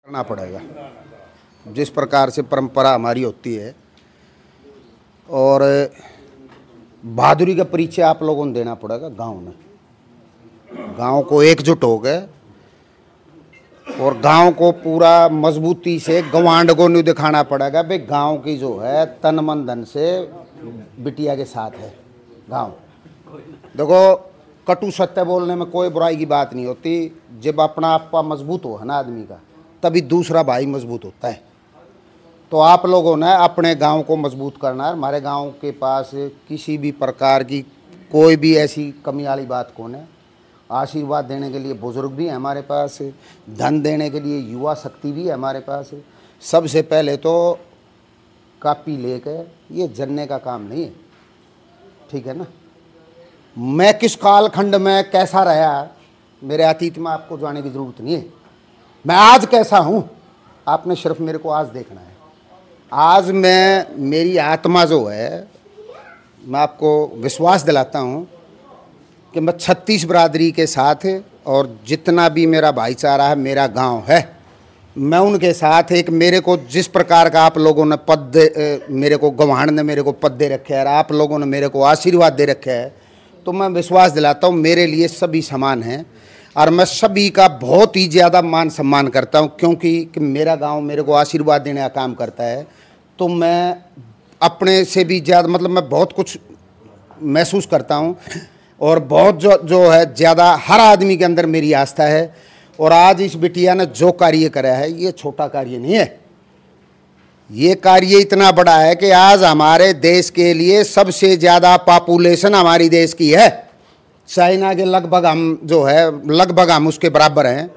करना पड़ेगा। जिस प्रकार से परंपरा हमारी होती है और बहादुरी का परिचय आप लोगों ने देना पड़ेगा। गांव में, गांव को एकजुट हो गए और गांव को पूरा मजबूती से गवांड को नहीं दिखाना पड़ेगा भाई गांव की जो है तन मन धन से बिटिया के साथ है। गांव देखो, कटु सत्य बोलने में कोई बुराई की बात नहीं होती। जब अपना आपका मजबूत हो है ना आदमी का, तभी दूसरा भाई मजबूत होता है। तो आप लोगों ने अपने गांव को मजबूत करना है। हमारे गांव के पास किसी भी प्रकार की कोई भी ऐसी कमी वाली बात कौन है। आशीर्वाद देने के लिए बुजुर्ग भी है हमारे पास, धन देने के लिए युवा शक्ति भी है हमारे पास। सबसे पहले तो कापी लेकर ये जनने का काम नहीं है, ठीक है ना। मैं किस कालखंड में कैसा रहा, मेरे अतीत में आपको जाने की ज़रूरत नहीं है। मैं आज कैसा हूँ, आपने सिर्फ मेरे को आज देखना है। आज मेरी आत्मा जो है, मैं आपको विश्वास दिलाता हूँ कि मैं 36 बरादरी के साथ और जितना भी मेरा भाईचारा है, मेरा गांव है, मैं उनके साथ एक मेरे को जिस प्रकार का आप लोगों ने पद मेरे को गवाण ने मेरे को पद दे रखे है और आप लोगों ने मेरे को आशीर्वाद दे रखे है, तो मैं विश्वास दिलाता हूँ मेरे लिए सभी समान हैं और मैं सभी का बहुत ही ज़्यादा मान सम्मान करता हूँ। क्योंकि मेरा गांव मेरे को आशीर्वाद देने का काम करता है, तो मैं अपने से भी ज़्यादा मतलब मैं बहुत कुछ महसूस करता हूँ और बहुत जो है ज़्यादा हर आदमी के अंदर मेरी आस्था है। और आज इस बिटिया ने जो कार्य करा है, ये छोटा कार्य नहीं है। ये कार्य इतना बड़ा है कि आज हमारे देश के लिए सबसे ज़्यादा पॉपुलेशन हमारी देश की है। चाइना के लगभग हम जो है लगभग हम उसके बराबर हैं।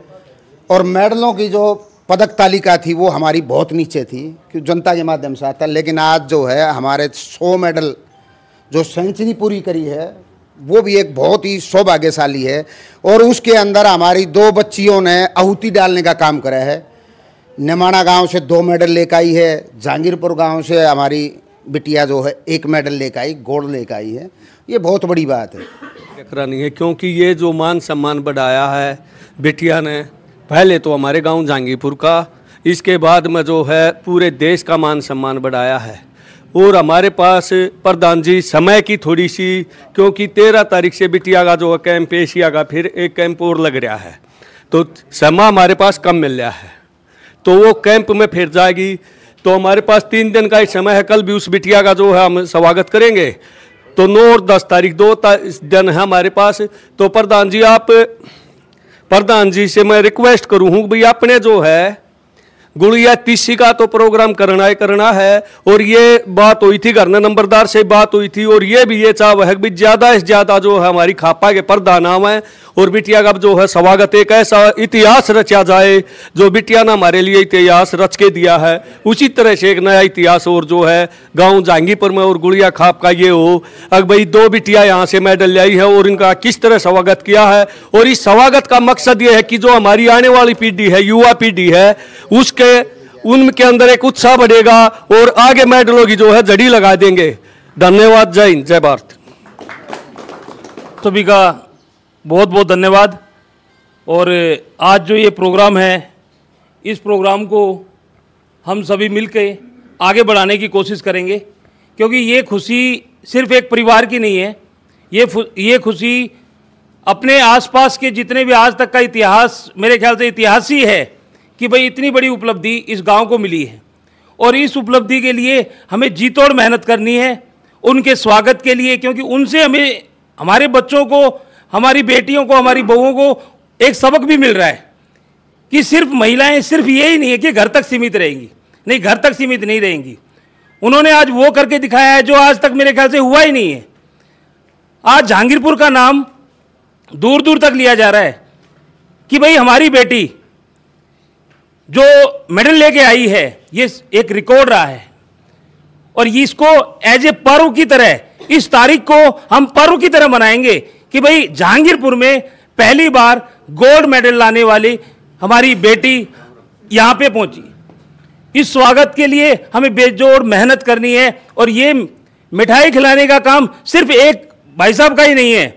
और मेडलों की जो पदक तालिका थी वो हमारी बहुत नीचे थी, क्योंकि जनता के माध्यम से आता। लेकिन आज जो है हमारे 100 मेडल जो सेंचुरी पूरी करी है, वो भी एक बहुत ही सौभाग्यशाली है। और उसके अंदर हमारी 2 बच्चियों ने आहुति डालने का काम करा है। निमाणा गांव से 2 मेडल लेकर आई है, जहांगीरपुर गांव से हमारी बिटिया जो है 1 मेडल लेकर आई, गोल्ड लेकर आई है। ये बहुत बड़ी बात है। नहीं है, क्योंकि ये जो मान सम्मान बढ़ाया है बिटिया ने, पहले तो हमारे गांव जहांगीरपुर का, इसके बाद में जो है पूरे देश का मान सम्मान बढ़ाया है। और हमारे पास प्रधान जी समय की थोड़ी सी, क्योंकि 13 तारीख से बिटिया का जो कैंप एशिया का फिर एक कैंप और लग रहा है, तो समय हमारे पास कम मिल रहा है, तो वो कैंप में फिर जाएगी। तो हमारे पास 3 दिन का ही समय है। कल भी उस बिटिया का जो है हम स्वागत करेंगे। तो 9 और 10 तारीख 2 दिन है हमारे पास। तो प्रधान जी से मैं रिक्वेस्ट करूँ हूँ भाई अपने जो है गुड़िया तीसी का तो प्रोग्राम करना है। और ये बात हुई थी, घर नंबरदार से बात हुई थी, और ये भी ये चाह है कि ज़्यादा से ज़्यादा जो है हमारी खापा के प्रधान नाम है और बिटिया का जो है स्वागत एक ऐसा इतिहास रचा जाए जो बिटिया ने हमारे लिए इतिहास रच के दिया है। उसी तरह से एक नया इतिहास और जो है गांव जहांगीरपुर में और गुड़िया खाप का ये हो, अगर भाई 2 बिटिया यहाँ से मेडल लाई है और इनका किस तरह स्वागत किया है। और इस स्वागत का मकसद ये है कि जो हमारी आने वाली पीढ़ी है, युवा पीढ़ी है, उनके अंदर एक उत्साह बढ़ेगा और आगे मेडलों की जो है जड़ी लगा देंगे। धन्यवाद। जय हिंद, जय भारत। सभी का बहुत बहुत धन्यवाद। और आज जो ये प्रोग्राम है, इस प्रोग्राम को हम सभी मिलकर आगे बढ़ाने की कोशिश करेंगे, क्योंकि ये खुशी सिर्फ एक परिवार की नहीं है। ये खुशी अपने आसपास के जितने भी आज तक का इतिहास, मेरे ख्याल से इतिहास ही है कि भाई इतनी बड़ी उपलब्धि इस गांव को मिली है। और इस उपलब्धि के लिए हमें जी तोड़ मेहनत करनी है उनके स्वागत के लिए, क्योंकि उनसे हमें, हमारे बच्चों को, हमारी बेटियों को, हमारी बहुओं को एक सबक भी मिल रहा है कि सिर्फ महिलाएं सिर्फ यही नहीं है कि घर तक सीमित रहेंगी। नहीं, घर तक सीमित नहीं रहेंगी। उन्होंने आज वो करके दिखाया है जो आज तक मेरे ख्याल से हुआ ही नहीं है। आज जहांगीरपुर का नाम दूर दूर तक लिया जा रहा है कि भाई हमारी बेटी जो मेडल लेके आई है, ये एक रिकॉर्ड रहा है। और इसको एज ए पर्व की तरह, इस तारीख को हम पर्व की तरह मनाएंगे कि भाई जहांगीरपुर में पहली बार गोल्ड मेडल लाने वाली हमारी बेटी यहां पे पहुंची। इस स्वागत के लिए हमें बेजोड़ मेहनत करनी है। और ये मिठाई खिलाने का काम सिर्फ एक भाई साहब का ही नहीं है,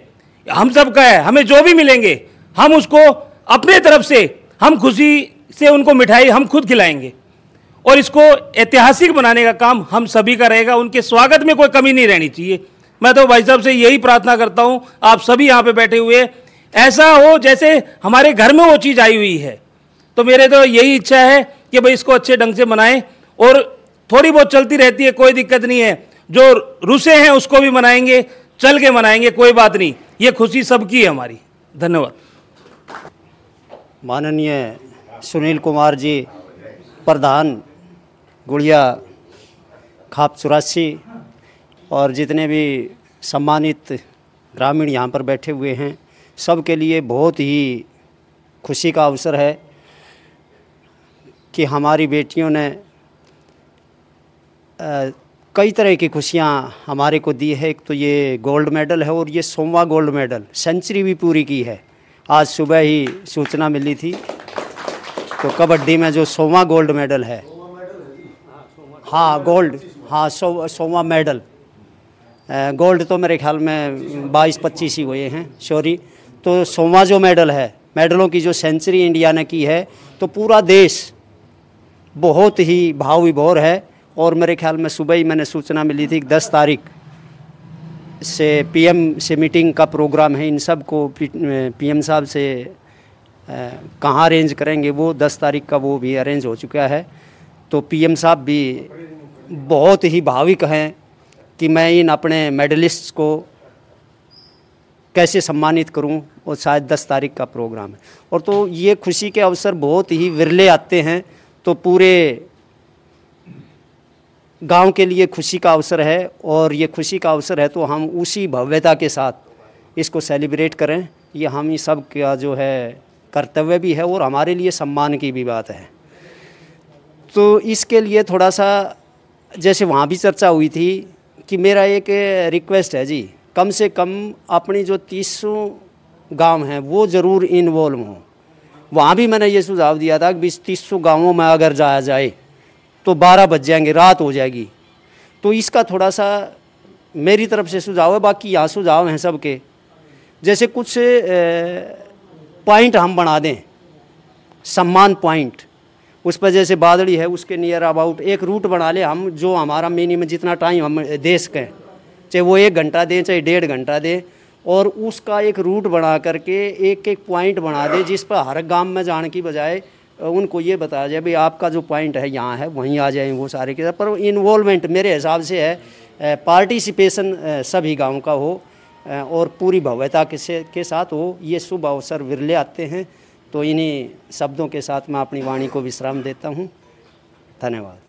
हम सब का है। हमें जो भी मिलेंगे हम उसको अपने तरफ से हम खुशी से उनको मिठाई हम खुद खिलाएंगे और इसको ऐतिहासिक बनाने का काम हम सभी का रहेगा। उनके स्वागत में कोई कमी नहीं रहनी चाहिए। मैं तो भाई साहब से यही प्रार्थना करता हूं, आप सभी यहाँ पे बैठे हुए ऐसा हो जैसे हमारे घर में वो चीज़ आई हुई है। तो मेरे तो यही इच्छा है कि भाई इसको अच्छे ढंग से मनाएं और थोड़ी बहुत चलती रहती है, कोई दिक्कत नहीं है। जो रुसे हैं उसको भी मनाएंगे, चल के मनाएंगे, कोई बात नहीं। ये खुशी सबकी है हमारी। धन्यवाद। माननीय सुनील कुमार जी, प्रधान गुड़िया खाप 84, और जितने भी सम्मानित ग्रामीण यहाँ पर बैठे हुए हैं, सब के लिए बहुत ही खुशी का अवसर है कि हमारी बेटियों ने कई तरह की खुशियाँ हमारे को दी है। एक तो ये गोल्ड मेडल है और ये 100वां गोल्ड मेडल, सेंचुरी भी पूरी की है। आज सुबह ही सूचना मिली थी। तो कबड्डी में जो 100वां गोल्ड मेडल है, हाँ गोल्ड, हाँ 100वां मेडल, गोल्ड तो मेरे ख्याल में 22-25 ही हुए हैं, सॉरी। तो 100वां जो मेडल है, मेडलों की जो सेंचुरी इंडिया ने की है, तो पूरा देश बहुत ही भाव विभोर है। और मेरे ख्याल में सुबह ही मैंने सूचना मिली थी कि 10 तारीख से पीएम से मीटिंग का प्रोग्राम है। इन सब को पीएम साहब से कहाँ अरेंज करेंगे, वो 10 तारीख का वो भी अरेंज हो चुका है। तो पीएम साहब भी बहुत ही भावुक हैं कि मैं इन अपने मेडलिस्ट को कैसे सम्मानित करूं, और शायद 10 तारीख का प्रोग्राम है। और तो ये खुशी के अवसर बहुत ही विरले आते हैं, तो पूरे गांव के लिए खुशी का अवसर है। और ये खुशी का अवसर है तो हम उसी भव्यता के साथ इसको सेलिब्रेट करें, ये हम ही सब का जो है कर्तव्य भी है और हमारे लिए सम्मान की भी बात है। तो इसके लिए थोड़ा सा, जैसे वहाँ भी चर्चा हुई थी, कि मेरा एक रिक्वेस्ट है जी, कम से कम अपनी जो 300 गांव हैं वो ज़रूर इन्वॉल्व हों। वहाँ भी मैंने ये सुझाव दिया था कि 300 गाँवों में अगर जाया जाए तो 12 बज जाएंगे, रात हो जाएगी। तो इसका थोड़ा सा मेरी तरफ से सुझाव है, बाकी यहाँ सुझाव हैं सबके। जैसे कुछ पॉइंट हम बना दें, सम्मान पॉइंट, उस पर जैसे बादड़ी है उसके नियर अबाउट एक रूट बना ले हम, जो हमारा मिनिमम जितना टाइम हम दे सकें, चाहे वो 1 घंटा दें चाहे 1.5 घंटा दें, और उसका एक रूट बना करके एक पॉइंट बना दे, जिस पर हर गांव में जाने की बजाय उनको ये बताया जाए भाई आपका जो पॉइंट है यहाँ है, वहीं आ जाएं वो सारे के साथ। पर इन्वॉल्वमेंट मेरे हिसाब से है, पार्टिसिपेशन सभी गाँव का हो और पूरी भव्यता के साथ हो। ये शुभ अवसर विरले आते हैं। तो इन्हीं शब्दों के साथ मैं अपनी वाणी को विश्राम देता हूँ। धन्यवाद।